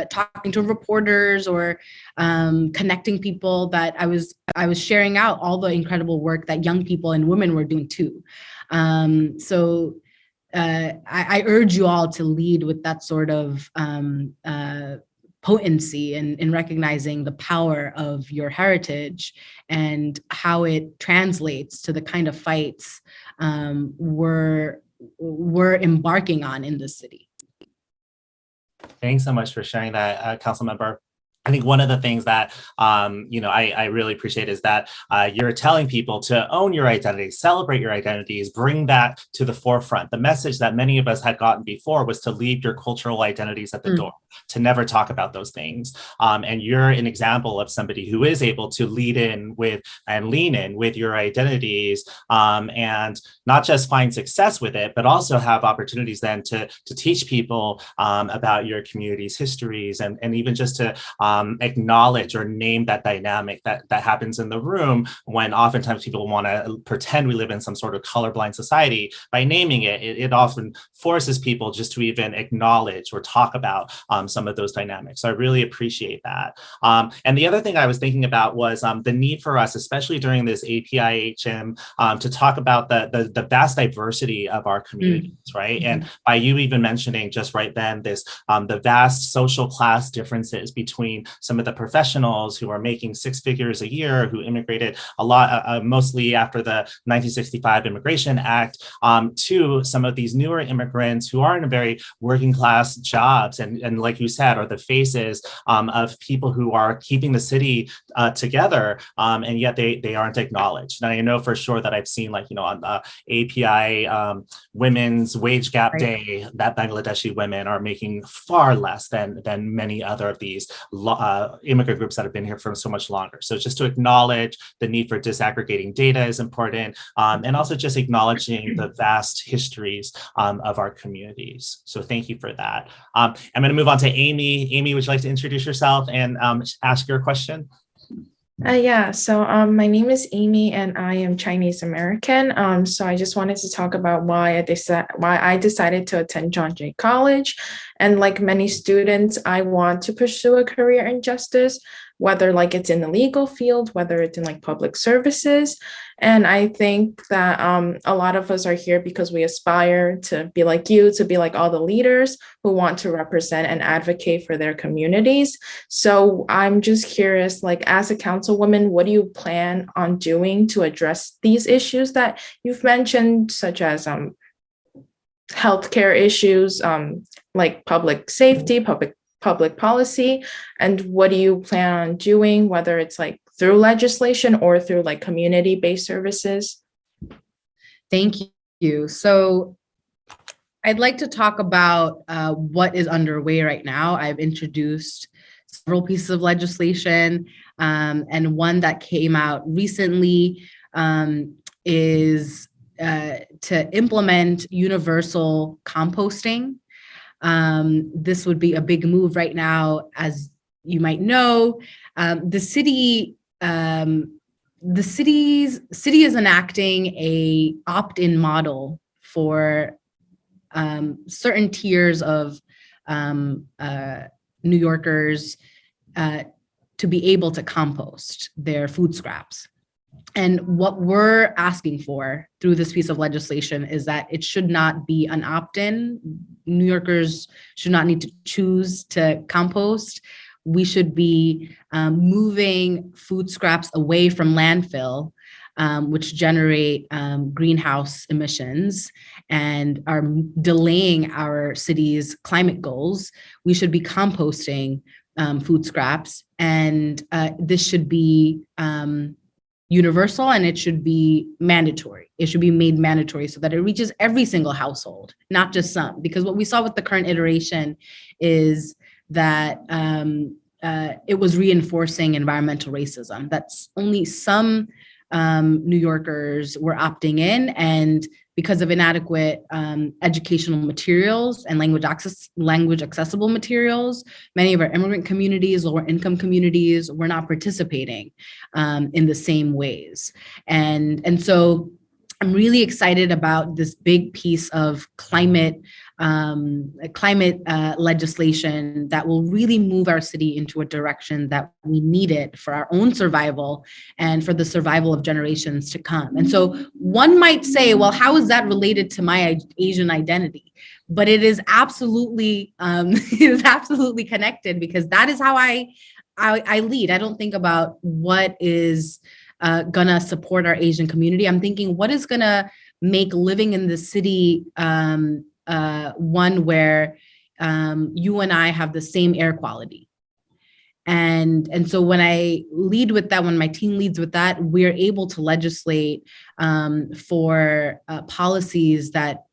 talking to reporters or connecting people that I was sharing out all the incredible work that young people and women were doing too. So I urge you all to lead with that sort of potency in recognizing the power of your heritage and how it translates to the kind of fights we're embarking on in the city. Thanks so much for sharing that, Council Member. I think one of the things that, I really appreciate is that you're telling people to own your identity, celebrate your identities, bring that to the forefront. The message that many of us had gotten before was to leave your cultural identities at the door, to never talk about those things. And you're an example of somebody who is able to lead in with and lean in with your identities and not just find success with it, but also have opportunities then to teach people about your community's histories and even just to acknowledge or name that dynamic that happens in the room when oftentimes people want to pretend we live in some sort of colorblind society. By naming it often forces people just to even acknowledge or talk about some of those dynamics. So I really appreciate that. And the other thing I was thinking about was the need for us, especially during this APIHM, to talk about the vast diversity of our communities, right? And by you even mentioning just right then this, the vast social class differences between some of the professionals who are making six figures a year, who immigrated a lot, mostly after the 1965 Immigration Act, to some of these newer immigrants who are in a very working class jobs and like you said, are the faces of people who are keeping the city together, and yet they aren't acknowledged. And I know for sure that I've seen on the API Women's Wage Gap Day that Bangladeshi women are making far less than many other of these immigrant groups that have been here for so much longer. So just to acknowledge the need for disaggregating data is important, and also just acknowledging the vast histories of our communities. So thank you for that. I'm going to move on to Amy. Amy, would you like to introduce yourself and ask your question? So my name is Amy and I am Chinese American. So I just wanted to talk about why I decided to attend John Jay College. And like many students, I want to pursue a career in justice, whether like it's in the legal field, whether it's in like public services. And I think that a lot of us are here because we aspire to be like you, to be like all the leaders who want to represent and advocate for their communities. So I'm just curious, like as a councilwoman, what do you plan on doing to address these issues that you've mentioned, such as healthcare issues, like public safety, public policy, and what do you plan on doing, whether it's like through legislation or through like community-based services? Thank you. So I'd like to talk about what is underway right now. I've introduced several pieces of legislation, and one that came out recently is to implement universal composting. This would be a big move right now. As you might know, the city is enacting a opt-in model for certain tiers of New Yorkers to be able to compost their food scraps. And what we're asking for through this piece of legislation is that it should not be an opt-in. New Yorkers should not need to choose to compost. We should be moving food scraps away from landfill, which generate greenhouse emissions and are delaying our city's climate goals. We should be composting food scraps, and this should be universal, and it should be mandatory. It should be made mandatory so that it reaches every single household, not just some. Because what we saw with the current iteration is that it was reinforcing environmental racism. That's only some New Yorkers were opting in, and because of inadequate educational materials and language accessible materials, many of our immigrant communities, lower income communities, were not participating in the same ways. And so I'm really excited about this big piece of climate legislation that will really move our city into a direction that we need it for our own survival and for the survival of generations to come. And so one might say, well, how is that related to my Asian identity? But it is absolutely connected, because that is how I lead. I don't think about what is gonna support our Asian community. I'm thinking, what is gonna make living in the city one where you and I have the same air quality. And so when I lead with that, when my team leads with that, we're able to legislate for policies that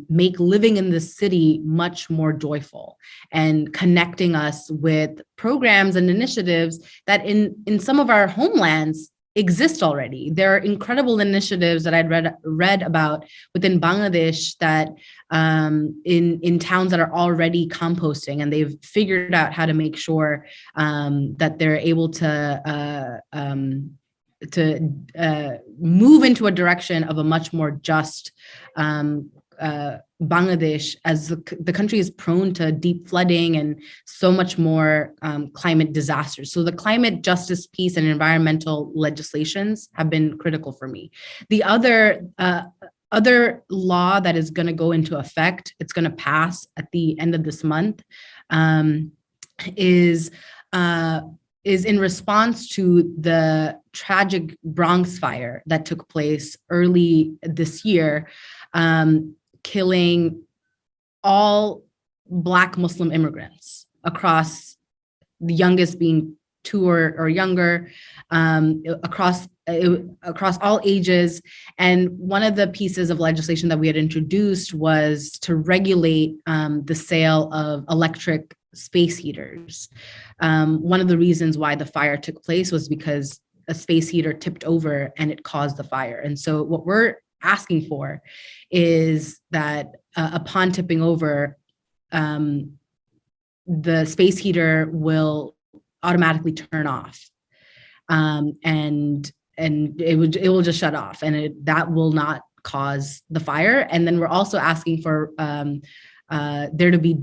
make living in the city much more joyful, and connecting us with programs and initiatives that in some of our homelands exist already. There are incredible initiatives that I'd read about within Bangladesh that in towns that are already composting, and they've figured out how to make sure that they're able to move into a direction of a much more just Bangladesh, as the country is prone to deep flooding and so much more climate disasters. So the climate justice piece and environmental legislations have been critical for me. The other law that is going to go into effect, it's going to pass at the end of this month, is in response to the tragic Bronx fire that took place early this year, killing all Black Muslim immigrants across, the youngest being 2 or younger, across all ages. And one of the pieces of legislation that we had introduced was to regulate the sale of electric space heaters. One of the reasons why the fire took place was because a space heater tipped over and it caused the fire. And so what we're asking for is that upon tipping over, the space heater will automatically turn off, and it will just shut off, and that will not cause the fire. And then we're also asking for there to be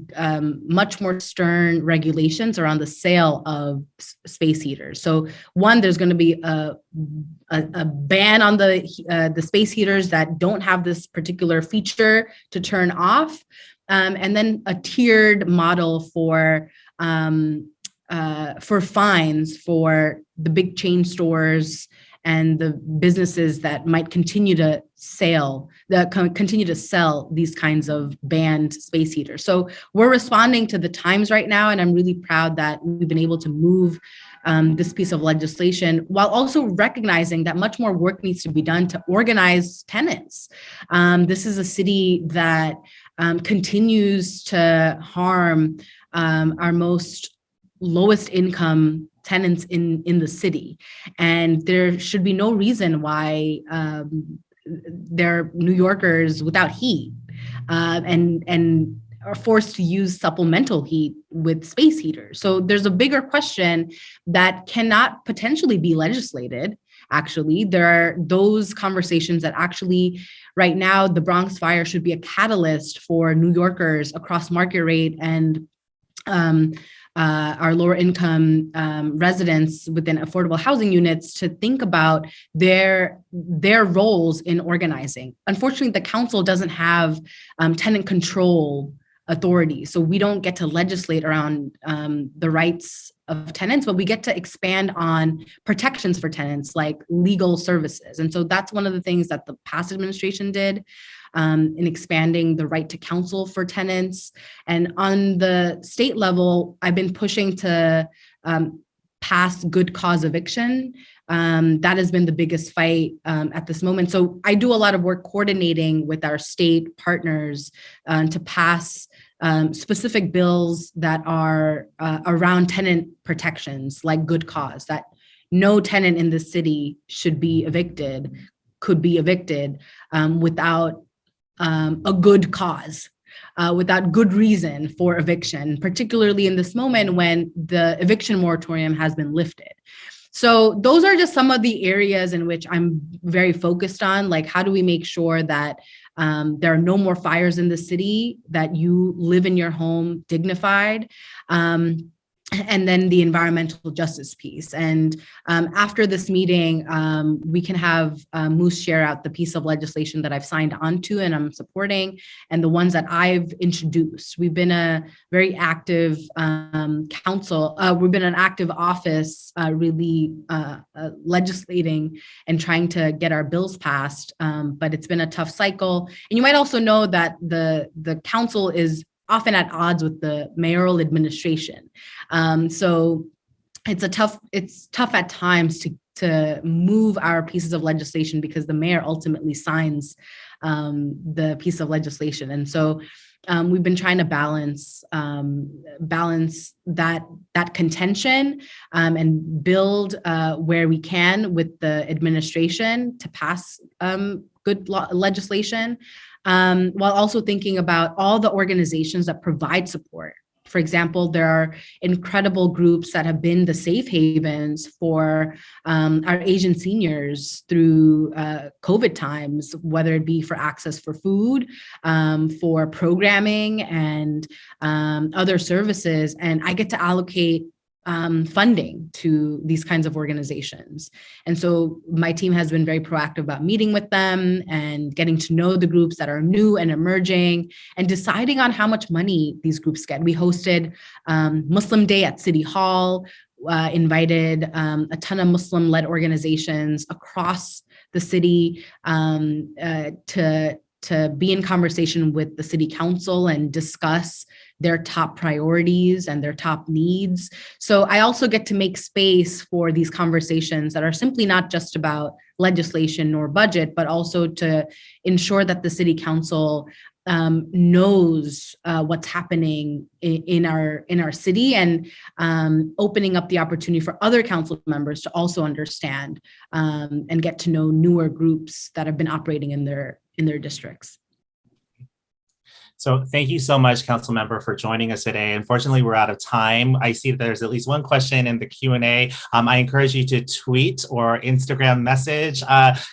much more stern regulations around the sale of space heaters. So one, there's going to be a ban on the space heaters that don't have this particular feature to turn off, and then a tiered model for fines for the big chain stores and the businesses that might continue to sell these kinds of banned space heaters. So we're responding to the times right now, and I'm really proud that we've been able to move this piece of legislation while also recognizing that much more work needs to be done to organize tenants. This is a city that continues to harm our most lowest income tenants in the city. And there should be no reason why they're New Yorkers without heat and are forced to use supplemental heat with space heaters. So there's a bigger question that cannot potentially be legislated. Actually, there are those conversations that actually right now, the Bronx fire should be a catalyst for New Yorkers across market rate and our lower income residents within affordable housing units to think about their roles in organizing. Unfortunately, the council doesn't have tenant control authority. So we don't get to legislate around the rights of tenants, but we get to expand on protections for tenants like legal services. And so that's one of the things that the past administration did in expanding the right to counsel for tenants. And on the state level, I've been pushing to pass good cause eviction. That has been the biggest fight at this moment. So I do a lot of work coordinating with our state partners to pass specific bills that are around tenant protections, like good cause, that no tenant in the city could be evicted without a good cause, without good reason for eviction, particularly in this moment when the eviction moratorium has been lifted. So those are just some of the areas in which I'm very focused on, like how do we make sure that there are no more fires in the city, that you live in your home dignified, and then the environmental justice piece. And after this meeting, we can have Moose share out the piece of legislation that I've signed onto and I'm supporting, and the ones that I've introduced. We've been a very active council. We've been an active office, really legislating and trying to get our bills passed. But it's been a tough cycle. And you might also know that the council is often at odds with the mayoral administration. So it's tough at times to move our pieces of legislation because the mayor ultimately signs the piece of legislation. And so we've been trying to balance that contention and build where we can with the administration to pass good legislation, while also thinking about all the organizations that provide support. For example, there are incredible groups that have been the safe havens for our Asian seniors through COVID times, whether it be for access for food, for programming, and other services. And I get to allocate funding to these kinds of organizations. And so my team has been very proactive about meeting with them and getting to know the groups that are new and emerging and deciding on how much money these groups get. We hosted Muslim Day at City Hall, invited a ton of Muslim-led organizations across the city to be in conversation with the city council and discuss their top priorities and their top needs. So I also get to make space for these conversations that are simply not just about legislation or budget, but also to ensure that the city council knows what's happening in our city, and opening up the opportunity for other council members to also understand and get to know newer groups that have been operating in their districts. So thank you so much, Council Member, for joining us today. Unfortunately, we're out of time. I see that there's at least one question in the Q&A. I encourage you to tweet or Instagram message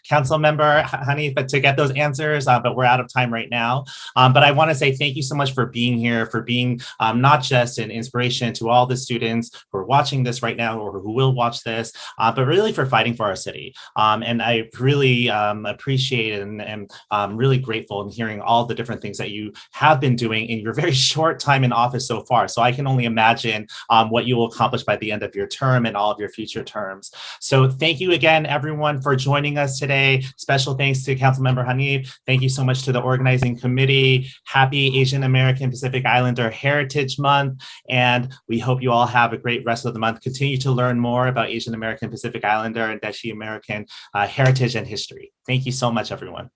Council Member Hanif to get those answers, but we're out of time right now. But I want to say thank you so much for being here, for being not just an inspiration to all the students who are watching this right now or who will watch this, but really for fighting for our city. And I really appreciate and I'm really grateful in hearing all the different things that you have been doing in your very short time in office so far. So I can only imagine what you will accomplish by the end of your term and all of your future terms. So thank you again, everyone, for joining us today. Special thanks to Councilmember Hanif. Thank you so much to the organizing committee. Happy Asian American Pacific Islander Heritage Month. And we hope you all have a great rest of the month. Continue to learn more about Asian American Pacific Islander and Deshi American heritage and history. Thank you so much, everyone.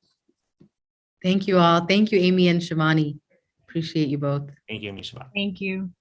Thank you all. Thank you, Amy and Shivani. Appreciate you both. Thank you, Amy. Thank you.